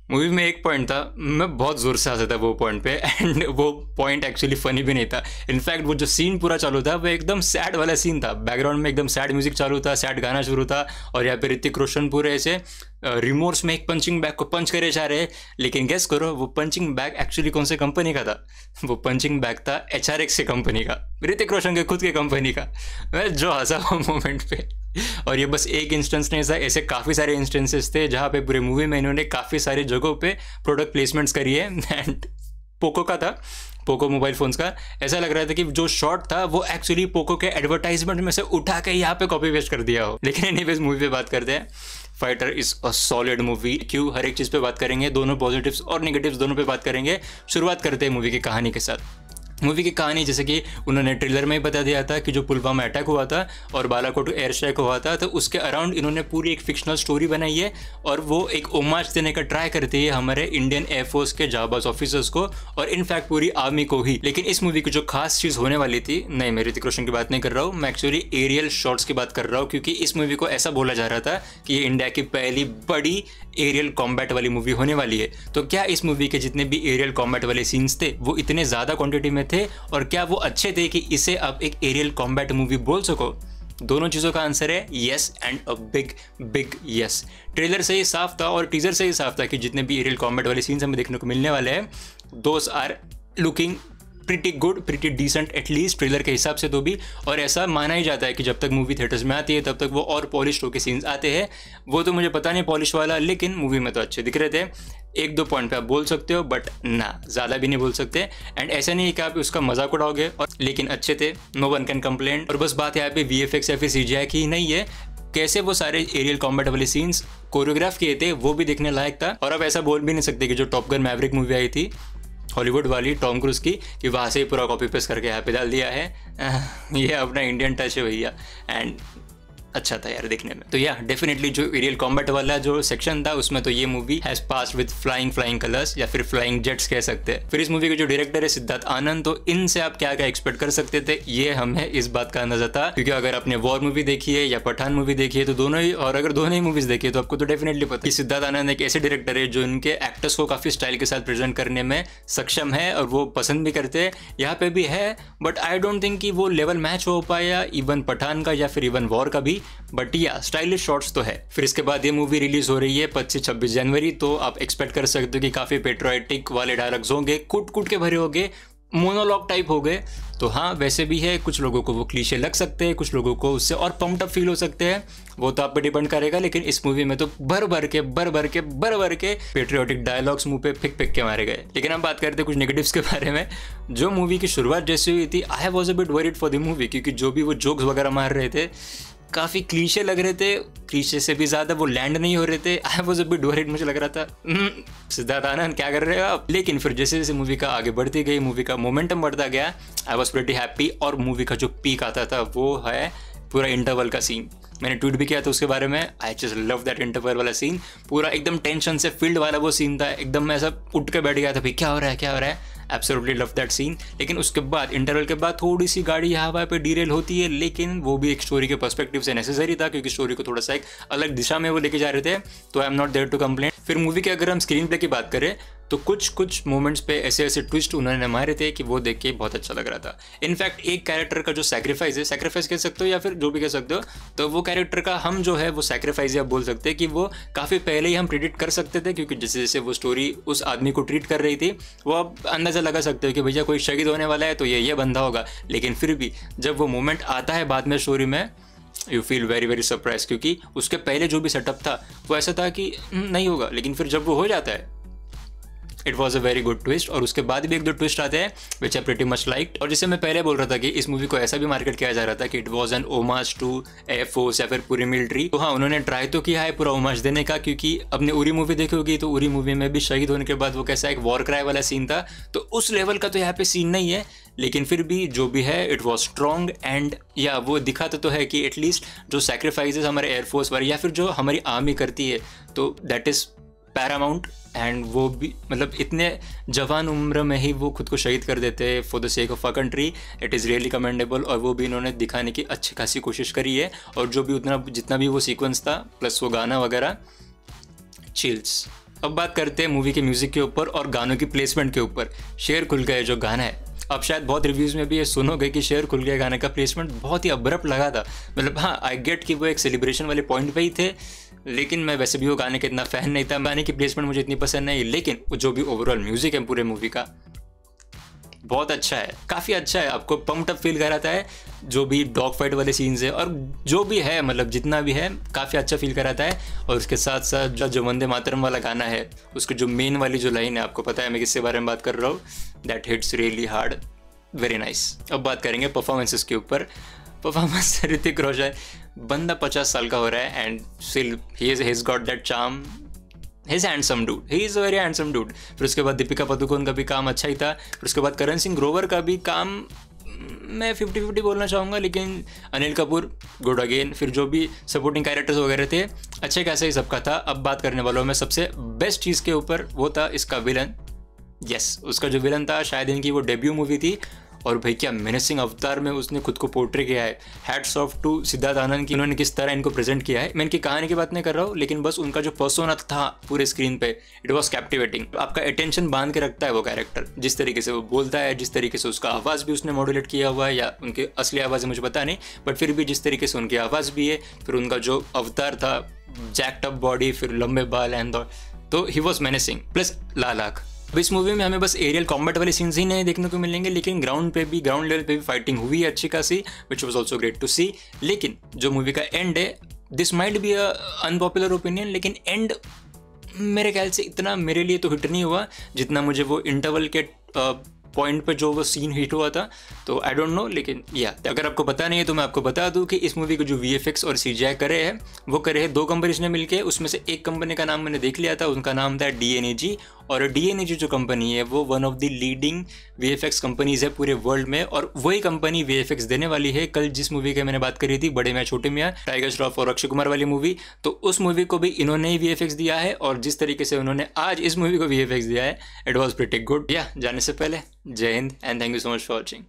Movie में एक point था, मैं बहुत ज़ोर से हंसा था वो पॉइंट पे, एंड वो पॉइंट एक्चुअली फनी भी नहीं था। इनफैक्ट वो जो सीन पूरा चालू था वो एकदम सैड वाला सीन था, बैकग्राउंड में एकदम सैड म्यूजिक चालू था, सैड गाना शुरू था, और यहाँ पे ऋतिक रोशन पूरे ऐसे रिमोर्स में एक पंचिंग बैग को पंच करे जा रहे हैं। लेकिन गेस करो वो पंचिंग बैग एक्चुअली कौन से कंपनी का था? वो पंचिंग बैग था HRX के कंपनी का, ऋतिक रोशन के खुद के कंपनी का। मैं जो हंसा वो मोमेंट पे। और ये बस एक इंस्टेंस नहीं था, ऐसे काफ़ी सारे इंस्टेंसेस थे जहाँ पे पूरे मूवी में इन्होंने काफ़ी सारी जगहों पे प्रोडक्ट प्लेसमेंट्स करी है। एंड पोको का था, पोको मोबाइल फ़ोन्स का। ऐसा लग रहा था कि जो शॉट था वो एक्चुअली पोको के एडवर्टाइजमेंट में से उठा के यहाँ पे कॉपी पेस्ट कर दिया हो। लेकिन एनीवेज मूवी पे बात करते हैं। Fighter is a solid movie. क्यों? हर एक चीज़ पे बात करेंगे, दोनों पॉजिटिव्स और नेगेटिव्स दोनों पे बात करेंगे। शुरुआत करते हैं मूवी की कहानी के साथ। मूवी की कहानी जैसे कि उन्होंने ट्रेलर में ही बता दिया था कि जो पुलवामा अटैक हुआ था और बालाकोट एयर स्ट्राइक हुआ था, तो उसके अराउंड इन्होंने पूरी एक फिक्शनल स्टोरी बनाई है और वो एक ओमाज देने का ट्राई करती है हमारे इंडियन एयरफोर्स के जाबाज ऑफिसर्स को और इनफैक्ट पूरी आर्मी को ही। लेकिन इस मूवी की जो खास चीज़ होने वाली थी, नहीं मैं ऋतिक रोशन की बात नहीं कर रहा हूँ, मैं एक्चुअली एरियल शॉट्स की बात कर रहा हूँ, क्योंकि इस मूवी को ऐसा बोला जा रहा था कि ये इंडिया की पहली बड़ी एरियल कॉम्बैट वाली मूवी होने वाली है। तो क्या इस मूवी के जितने भी एरियल कॉम्बैट वाले सीन्स थे वो इतने ज़्यादा क्वांटिटी में थे, और क्या वो अच्छे थे कि इसे आप एक एरियल कॉम्बैट मूवी बोल सको? दोनों चीज़ों का आंसर है yes, and a big big yes. Trailer से ही साफ था और टीजर से ही साफ था कि जितने भी एरियल कॉम्बैट वाले सीन्स हमें देखने को मिलने वाले हैं, those are looking pretty good, pretty decent at least trailer के हिसाब से तो भी। और ऐसा माना ही जाता है कि जब तक मूवी थिएटर्स में आती है तब तक वो और पॉलिश होके सीन्स आते हैं। वो तो मुझे पता नहीं पॉलिश वाला, लेकिन मूवी में तो अच्छे दिख रहे थे। एक दो पॉइंट पे आप बोल सकते हो, बट ना ज़्यादा भी नहीं बोल सकते। एंड ऐसा नहीं है कि आप उसका मजाक उड़ाओगे, और लेकिन अच्छे थे, नो वन कैन कंप्लेन। और बस बात यहाँ पे VFX या फिर CGI की नहीं है, कैसे वो सारे एरियल कॉम्बैट वाले सीन्स कोरियोग्राफ किए थे वो भी देखने लायक था। और अब ऐसा बोल भी नहीं सकते कि जो टॉप गन मैवरिक मूवी आई थी हॉलीवुड वाली टॉम क्रूज की, कि वहाँ से ही पूरा कॉपी पेस्ट करके यहाँ पे डाल दिया है। ये अपना इंडियन टच है भैया, एंड अच्छा था यार देखने में। तो या डेफिनेटली जो एरियल कॉम्बैट वाला जो सेक्शन था उसमें तो ये movie has passed with flying colours, या फिर फ्लाइंग जेट्स कह सकते हैं। फिर इस मूवी के जो डायरेक्टर है सिद्धार्थ आनंद, तो इनसे आप क्या क्या एक्सपेक्ट कर सकते थे, ये हमें इस बात का अंदाजा था। क्योंकि अगर आपने वॉर मूवी देखी है या पठान मूवी देखी है तो दोनों ही, और अगर दोनों ही मूवीज देखी है तो आपको तो डेफिनेटली पता है कि सिद्धार्थ आनंद एक ऐसे डायरेक्टर है जो इनके एक्टर्स को काफी स्टाइल के साथ प्रेजेंट करने में सक्षम है और वो पसंद भी करते हैं। यहाँ पे भी है, बट आई डोंट थिंक कि वो लेवल मैच हो पाया इवन पठान का या फिर इवन वॉर का भी, बट या स्टाइलिश शॉट्स तो है। फिर इसके बाद ये मूवी रिलीज हो रही है 25-26 जनवरी, तो आप एक्सपेक्ट कर सकते हो कि काफी पेट्रियोटिक वाले डायलॉग्स होंगे, कूट कूट के भरे होंगे, मोनोलॉग टाइप हो गए। तो हाँ वैसे भी है, कुछ लोगों को वो क्लीशे लग सकते हैं, कुछ लोगों को उससे और पम्प्ड अप फील हो सकते हैं, वो तो आप पे डिपेंड करेगा। लेकिन इस मूवी में तो भर भर के पेट्रियोटिक डायलॉग्स मुंह पे फिक के मारे गए। लेकिन हम बात करते हैं कुछ नेगेटिव्स के बारे में। जो मूवी की शुरुआत जैसी हुई थी, I was a bit worried for the movie, क्योंकि जो भी वो जोक्स वगैरह मार रहे थे काफ़ी क्लीशे लग रहे थे, क्लीशे से भी ज़्यादा वो लैंड नहीं हो रहे थे। I was a bit worried, मुझे लग रहा था सिद्धार्थ आनंद क्या कर रहे हो आप। लेकिन फिर जैसे जैसे मूवी का आगे बढ़ती गई, मूवी का मोमेंटम बढ़ता गया, आई वॉज प्रीटी हैप्पी। और मूवी का जो पीक आता था वो है पूरा इंटरवल का सीन। मैंने ट्वीट भी किया था उसके बारे में, I just love that interval वाला सीन। पूरा एकदम टेंशन से फील्ड वाला वो सीन था, एकदम मैं ऐसा उठ के बैठ गया था, भाई क्या हो रहा है। Absolutely love that scene. लेकिन उसके बाद इंटरवल के बाद थोड़ी सी गाड़ी यहाँ वहाँ पे डीरेल होती है, लेकिन वो भी एक स्टोरी के पर्सपेक्टिव से नेसेसरी था, क्योंकि स्टोरी को थोड़ा सा एक अलग दिशा में वो लेके जा रहे थे। तो I am not there to complain. फिर मूवी के अगर हम स्क्रीन प्ले की बात करें तो कुछ मोमेंट्स पे ऐसे ट्विस्ट उन्होंने मारे थे कि वो देख के बहुत अच्छा लग रहा था। इनफैक्ट एक कैरेक्टर का जो सैक्रिफाइस कह सकते हो या फिर जो भी कह सकते हो, तो वो कैरेक्टर का हम जो है वो सैक्रिफाइस या बोल सकते हैं कि वो काफ़ी पहले ही हम प्रिडिक्ट कर सकते थे, क्योंकि जैसे जैसे वो स्टोरी उस आदमी को ट्रीट कर रही थी वो आप अंदाज़ा लगा सकते हो कि भैया कोई शहीद होने वाला है तो ये बंदा होगा। लेकिन फिर भी जब वो मोमेंट आता है बाद में स्टोरी में, यू फील वेरी सरप्राइज, क्योंकि उसके पहले जो भी सेटअप था वो ऐसा था कि नहीं होगा, लेकिन फिर जब वो हो जाता है it was a very good twist. और उसके बाद भी एक दो ट्विस्ट आते हैं विच आई प्रीटी मच लाइक्ड। और जैसे मैं पहले बोल रहा था कि इस मूवी को ऐसा भी मार्केट किया जा रहा था कि it was an homage to air force या फिर पूरी मिलिट्री। तो हाँ उन्होंने ट्राई तो किया है पूरा ओमाज देने का, क्योंकि अपने उरी मूवी देखी होगी तो उरी मूवी में भी शहीद होने के बाद वो कैसा एक वॉर क्राई वाला सीन था, तो उस लेवल का तो यहाँ पे सीन नहीं है। लेकिन फिर भी जो भी है इट वॉज स्ट्रॉन्ग, एंड या वो दिखाता तो है कि एटलीस्ट जो सैक्रिफाइसेस हमारे एयरफोर्स वाले या फिर जो हमारी आर्मी करती है तो दैट इज़ पैरामाउंट। एंड वो भी मतलब इतने जवान उम्र में ही वो खुद को शहीद कर देते हैं for the sake of a country, it is really commendable. और वो भी इन्होंने दिखाने की अच्छी खासी कोशिश करी है। और जो भी जितना भी वो सीक्वेंस था प्लस वो गाना वगैरह, चिल्स अब बात करते हैं मूवी के म्यूजिक के ऊपर और गानों की प्लेसमेंट के ऊपर। शेर खुल गए जो गाना है, अब शायद बहुत रिव्यूज़ में भी ये सुनोगे कि शेर खुल गया गाने का प्लेसमेंट बहुत ही अब्रप्ट लगा था। मतलब हाँ, आई गेट कि वो एक सेलिब्रेशन वाले पॉइंट पे ही थे, लेकिन मैं वैसे भी वो गाने का इतना फ़ैन नहीं था, गाने की प्लेसमेंट मुझे इतनी पसंद नहीं, लेकिन जो भी ओवरऑल म्यूज़िक है पूरे मूवी का बहुत अच्छा है, काफ़ी अच्छा है, आपको पम्प्ड अप फील कराता है। जो भी डॉग फाइट वाले सीन्स है और जो भी है, मतलब जितना भी है, काफ़ी अच्छा फील कराता है। और उसके साथ साथ जो वंदे मातरम वाला गाना है, उसकी जो मेन वाली जो लाइन है, आपको पता है मैं किसके बारे में बात कर रहा हूँ, that hits really hard, very nice. अब बात करेंगे परफॉर्मेंसेस के ऊपर। परफॉर्मेंस ऋतिक रोशन, बंदा 50 साल का हो रहा है and still he is got that charm, he is handsome dude, he is a very handsome dude. फिर उसके बाद दीपिका पादुकोण का भी काम अच्छा ही था। फिर उसके बाद करण सिंह ग्रोवर का भी काम मैं 50-50 बोलना चाहूँगा, लेकिन अनिल कपूर गुड अगेन। फिर जो भी सपोर्टिंग कैरेक्टर्स वगैरह थे, अच्छे कैसे ही सबका था। अब बात करने वाला हूँ मैं सबसे बेस्ट चीज़ के ऊपर, वो था इसका विलन। यस, उसका जो विलन था, शायद इनकी वो डेब्यू मूवी थी, और भाई क्या मेनेसिंग अवतार में उसने खुद को पोर्ट्रे किया है। Hats off to Siddharth Anand की, उन्होंने किस तरह इनको प्रेजेंट किया है। मैं इनकी कहानी की बात नहीं कर रहा हूँ, लेकिन बस उनका जो पर्सोना था पूरे स्क्रीन पे, इट वॉज कैप्टिवेटिंग। आपका अटेंशन बांध के रखता है वो कैरेक्टर, जिस तरीके से वो बोलता है, जिस तरीके से उसका आवाज़ भी उसने मॉड्यूलेट किया हुआ है, या उनकी असली आवाज़ है मुझे पता नहीं, बट फिर भी जिस तरीके से उनकी आवाज़ भी है, फिर उनका जो अवतार था, जैक्ड अप बॉडी, फिर लंबे बाल एंड, तो ही वॉज मेनेसिंग प्लस लालाक। अब इस मूवी में हमें बस एरियल कॉम्बैट वाले सीन्स ही नहीं देखने को मिलेंगे, लेकिन ग्राउंड लेवल पे भी फाइटिंग हुई है अच्छी खासी, which was also great to see. लेकिन जो मूवी का एंड है, this might be a unpopular opinion, लेकिन एंड मेरे ख्याल से इतना मेरे लिए तो हिट नहीं हुआ जितना मुझे वो इंटरवल के पॉइंट पे जो वो सीन हिट हुआ था। तो आई डोंट नो, लेकिन या अगर आपको पता नहीं है तो मैं आपको बता दूं कि इस मूवी को जो VFX और CGI करे हैं, वो करे हैं 2 कंपनीज ने मिलके। उसमें से एक कंपनी का नाम मैंने देख लिया था, उनका नाम था DNAG, और DNAG जो कंपनी है वो one of the leading VFX companies है पूरे वर्ल्ड में, और वही कंपनी VFX देने वाली है कल जिस मूवी की मैंने बात करी थी, बड़े मियां छोटे मियां, टाइगर श्रॉफ और अक्षय कुमार वाली मूवी। तो उस मूवी को भी इन्होंने ही VFX दिया है, और जिस तरीके से उन्होंने आज इस मूवी को VFX दिया है, इट वॉज प्रीटी गुड। या जाने से पहले जय Hind and thank you so much for watching.